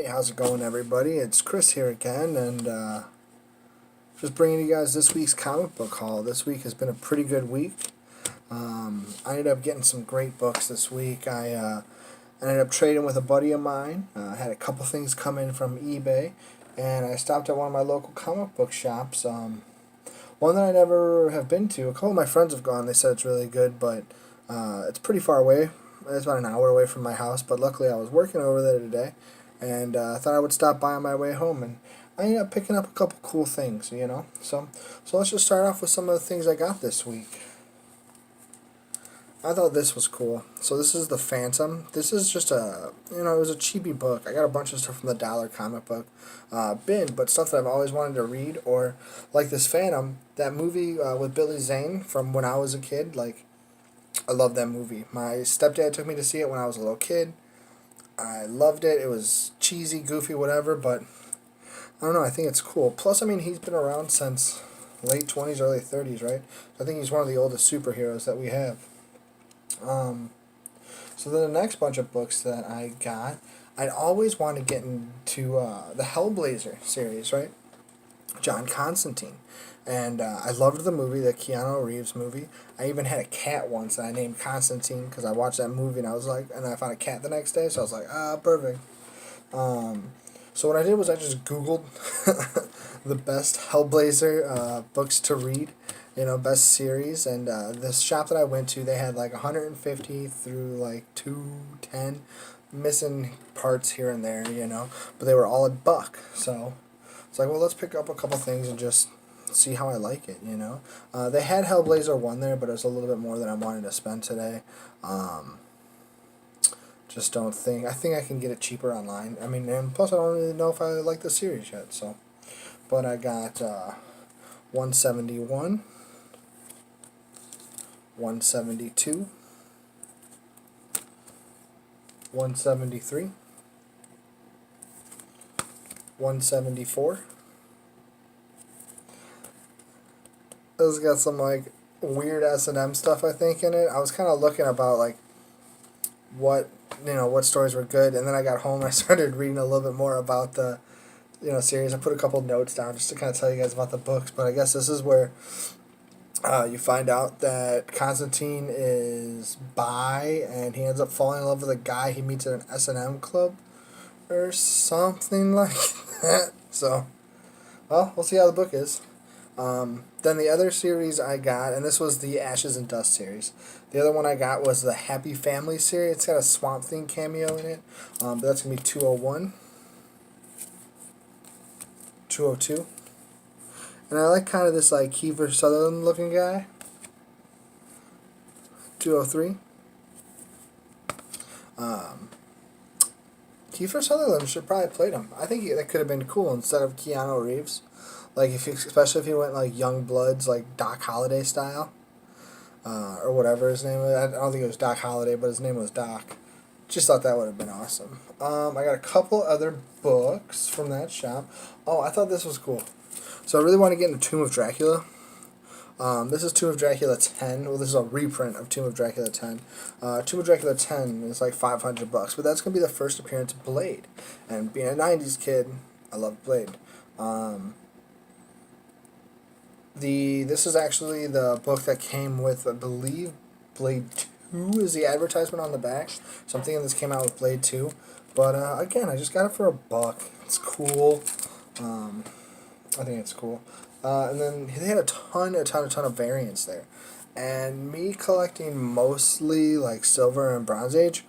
Hey, how's it going, everybody? It's Chris here again, and just bringing you guys this week's comic book haul. This week has been a pretty good week. I ended up getting some great books this week. I ended up trading with a buddy of mine. I had a couple things come in from eBay, and I stopped at one of my local comic book shops. One that I never have been to. A couple of my friends have gone. They said it's really good, but it's pretty far away. It's about an hour away from my house, but luckily I was working over there today, and I thought I would stop by on my way home, and I ended up picking up a couple cool things. So let's just start off with some of the things I got this week. I thought this was cool. So this is the Phantom. This is just it was a cheapy book. I got a bunch of stuff from the Dollar comic book bin, but stuff that I've always wanted to read, or like this Phantom, that movie with Billy Zane from when I was a kid. Like, I love that movie. My stepdad took me to see it when I was a little kid. I loved it. It was cheesy, goofy, whatever, but I don't know. I think it's cool. Plus, I mean, he's been around since late 20s, early 30s, right? I think he's one of the oldest superheroes that we have. So then the next bunch of books that I got, I'd always want to get into the Hellblazer series, right? John Constantine. And I loved the movie, the Keanu Reeves movie. I even had a cat once that I named Constantine because I watched that movie and I was like, and I found a cat the next day, so I was like, perfect. So what I did was I just Googled the best Hellblazer books to read, best series, and this shop that I went to, they had like 150 through like 210, missing parts here and there, but they were all a buck. So it's like, well, let's pick up a couple things and just see how I like it. They had Hellblazer 1 there, but it was a little bit more than I wanted to spend today. Just don't think. I think I can get it cheaper online. I mean, and plus I don't really know if I like the series yet. So, but I got 171, 172, 173, 174. This got some like weird S&M stuff, I think, in it. I was kind of looking about like what stories were good, and then I got home and I started reading a little bit more about the series. I put a couple notes down just to kind of tell you guys about the books, but I guess this is where you find out that Constantine is bi, and he ends up falling in love with a guy he meets at an S&M club or something like that. So, well, we'll see how the book is. Then the other series I got, and this was the Ashes and Dust series. The other one I got was the Happy Family series. It's got a Swamp Thing cameo in it, but that's going to be 201, 202. And I like kind of this like Kiefer Sutherland looking guy, 203. Kiefer Sutherland should probably have played him. I think that could have been cool instead of Keanu Reeves. Like, especially if he went like Young Bloods, like Doc Holliday style, or whatever his name was. I don't think it was Doc Holliday, but his name was Doc. Just thought that would have been awesome. I got a couple other books from that shop. Oh, I thought this was cool. So I really want to get into Tomb of Dracula. This is Tomb of Dracula 10. Well, this is a reprint of Tomb of Dracula 10. Tomb of Dracula 10 is like $500, but that's going to be the first appearance of Blade. And being a 90s kid, I love Blade. This is actually the book that came with, I believe, Blade 2 is the advertisement on the back. So I'm thinking this came out with Blade 2. But again, I just got it for a buck. It's cool. I think it's cool. And then they had a ton of variants there. And me collecting mostly like Silver and Bronze Age,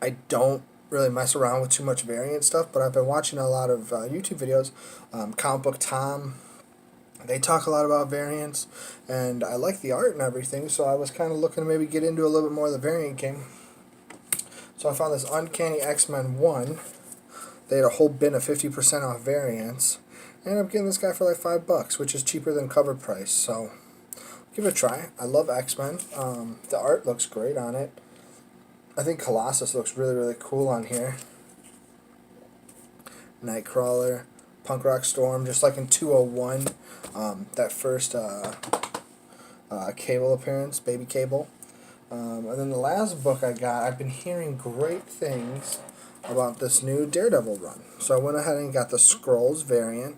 I don't really mess around with too much variant stuff, but I've been watching a lot of YouTube videos. Comic Book Tom, they talk a lot about variants, and I like the art and everything, so I was kind of looking to maybe get into a little bit more of the variant game. So I found this Uncanny X-Men 1. They had a whole bin of 50% off variants. I ended up getting this guy for like $5, which is cheaper than cover price, so give it a try. I love X-Men. The art looks great on it. I think Colossus looks really, really cool on here. Nightcrawler, Punk Rock Storm, just like in 201, that first Cable appearance, Baby Cable. And then the last book I got, I've been hearing great things about this new Daredevil run. So I went ahead and got the Scrolls variant.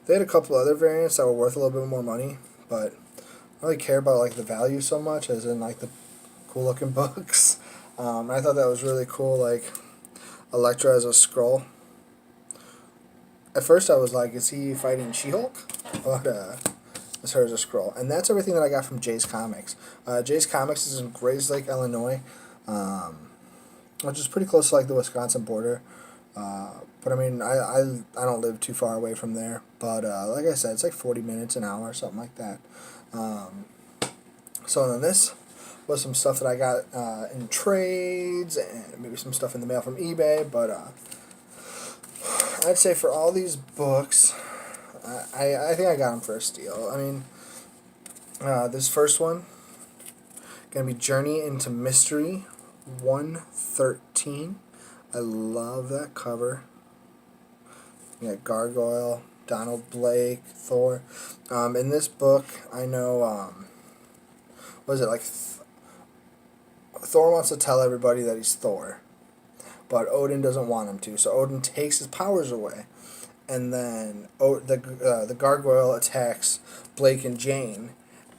They had a couple other variants that were worth a little bit more money, but I don't really care about like the value so much as in like the cool looking books. I thought that was really cool, like Elektra as a Skrull. At first I was like, is he fighting She-Hulk? But it's her as a Skrull. And that's everything that I got from Jay's Comics. Jay's Comics is in Grayslake, Illinois, which is pretty close to like the Wisconsin border. But I mean, I don't live too far away from there. But like I said, it's like 40 minutes, an hour, something like that. So then this was some stuff that I got in trades and maybe some stuff in the mail from eBay. But I'd say for all these books, I think I got them for a steal. I mean, this first one, going to be Journey into Mystery 113. I love that cover. You got Gargoyle, Donald Blake, Thor. In this book, I know, what is it, like, Thor wants to tell everybody that he's Thor, but Odin doesn't want him to, so Odin takes his powers away. And then the Gargoyle attacks Blake and Jane,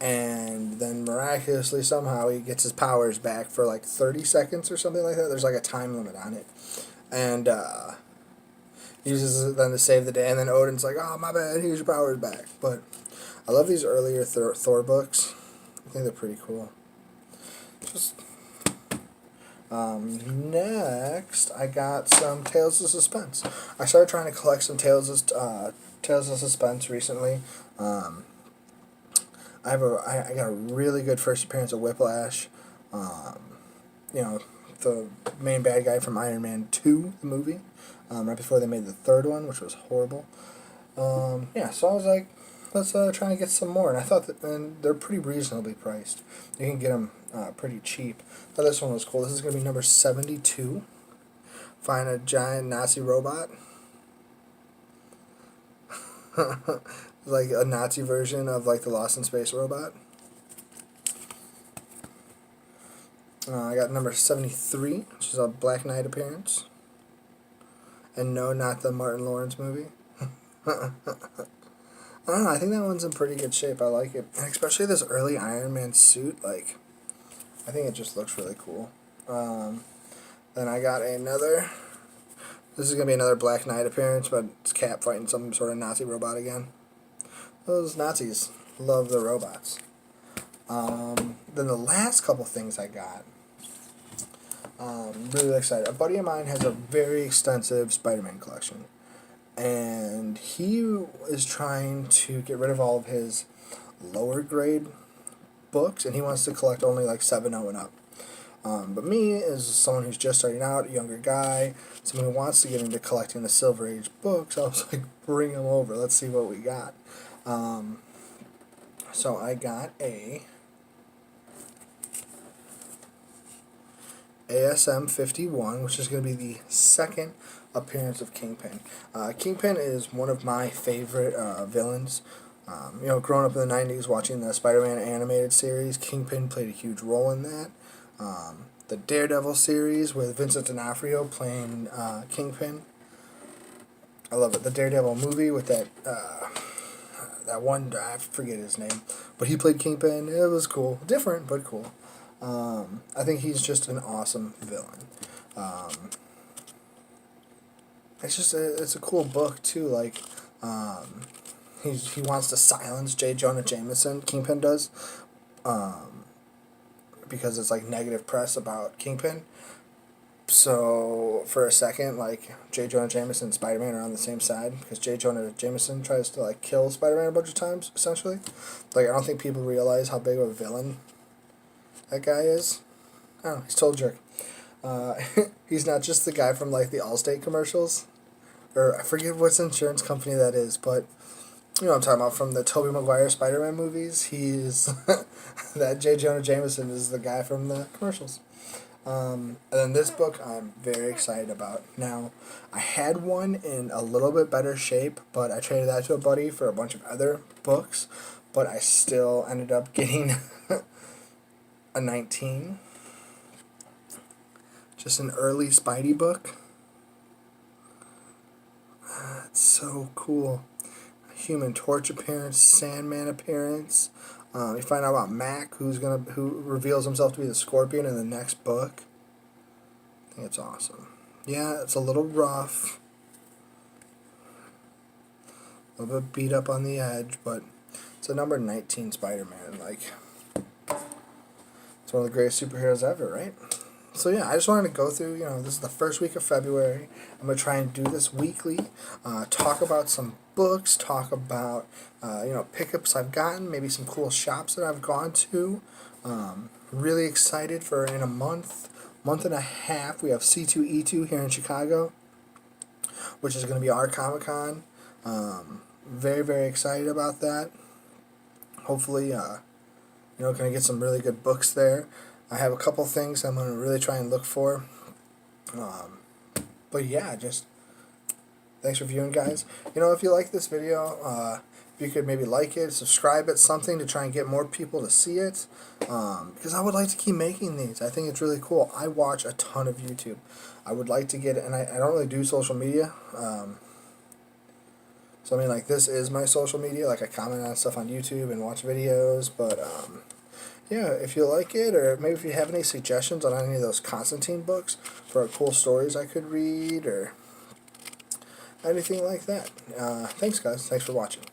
and then miraculously somehow he gets his powers back for like 30 seconds or something like that. There's like a time limit on it. And he uses it then to save the day, and then Odin's like, oh, my bad, here's your powers back. But I love these earlier Thor books. I think they're pretty cool. Just next, I got some Tales of Suspense. I started trying to collect some Tales of Suspense recently. I got a really good first appearance of Whiplash. You know, the main bad guy from Iron Man 2, the movie, right before they made the third one, which was horrible. Yeah, so I was like, let's try and get some more. And I thought that, and they're pretty reasonably priced. You can get them pretty cheap. Thought this one was cool. This is going to be number 72. Find a giant Nazi robot. Like a Nazi version of like the Lost in Space robot. I got number 73, which is a Black Knight appearance. And no, not the Martin Lawrence movie. I don't know, I think that one's in pretty good shape. I like it. And especially this early Iron Man suit, like, I think it just looks really cool. Then I got another, this is going to be another Black Knight appearance, but it's Cap fighting some sort of Nazi robot again. Those Nazis love the robots. Then the last couple things I got, really excited. A buddy of mine has a very extensive Spider-Man collection. And he is trying to get rid of all of his lower grade books, and he wants to collect only like 7.0 and up. But me, as someone who's just starting out, a younger guy, someone who wants to get into collecting the Silver Age books, I was like, bring them over, let's see what we got. So I got a ASM 51, which is going to be the second appearance of Kingpin. Kingpin is one of my favorite villains. You know, growing up in the 90s watching the Spider-Man animated series, Kingpin played a huge role in that. The Daredevil series with Vincent D'Onofrio playing Kingpin. I love it. The Daredevil movie with that one, I forget his name, but he played Kingpin. It was cool. Different, but cool. I think he's just an awesome villain. It's just it's a cool book too. Like he wants to silence J. Jonah Jameson. Kingpin does, because it's like negative press about Kingpin. So for a second, like J. Jonah Jameson and Spider-Man are on the same side because J. Jonah Jameson tries to like kill Spider-Man a bunch of times. Essentially, like I don't think people realize how big of a villain that guy is. I don't know, he's a total jerk. He's not just the guy from like the Allstate commercials, or I forget what insurance company that is, but you know what I'm talking about, from the Tobey Maguire Spider-Man movies. He's that J. Jonah Jameson is the guy from the commercials. And then this book I'm very excited about. Now, I had one in a little bit better shape, but I traded that to a buddy for a bunch of other books, but I still ended up getting a 19, which just an early Spidey book. It's so cool. Human Torch appearance, Sandman appearance. You find out about Mac, who reveals himself to be the Scorpion in the next book. I think it's awesome. Yeah, it's a little rough, a little bit beat up on the edge, but it's a number 19 Spider-Man. Like, it's one of the greatest superheroes ever, right? So yeah, I just wanted to go through, this is the first week of February. I'm going to try and do this weekly, talk about some books, talk about, pickups I've gotten, maybe some cool shops that I've gone to. Really excited for in a month and a half, we have C2E2 here in Chicago, which is going to be our Comic-Con. Very, very excited about that. Hopefully, going to get some really good books there. I have a couple things I'm going to really try and look for. But yeah, just thanks for viewing, guys. If you like this video, if you could maybe like it, subscribe it, something to try and get more people to see it. Because I would like to keep making these. I think it's really cool. I watch a ton of YouTube. I would like to get it, and I don't really do social media. So I mean, like, this is my social media. Like, I comment on stuff on YouTube and watch videos, but yeah, if you like it, or maybe if you have any suggestions on any of those Constantine books for cool stories I could read, or anything like that. Thanks, guys. Thanks for watching.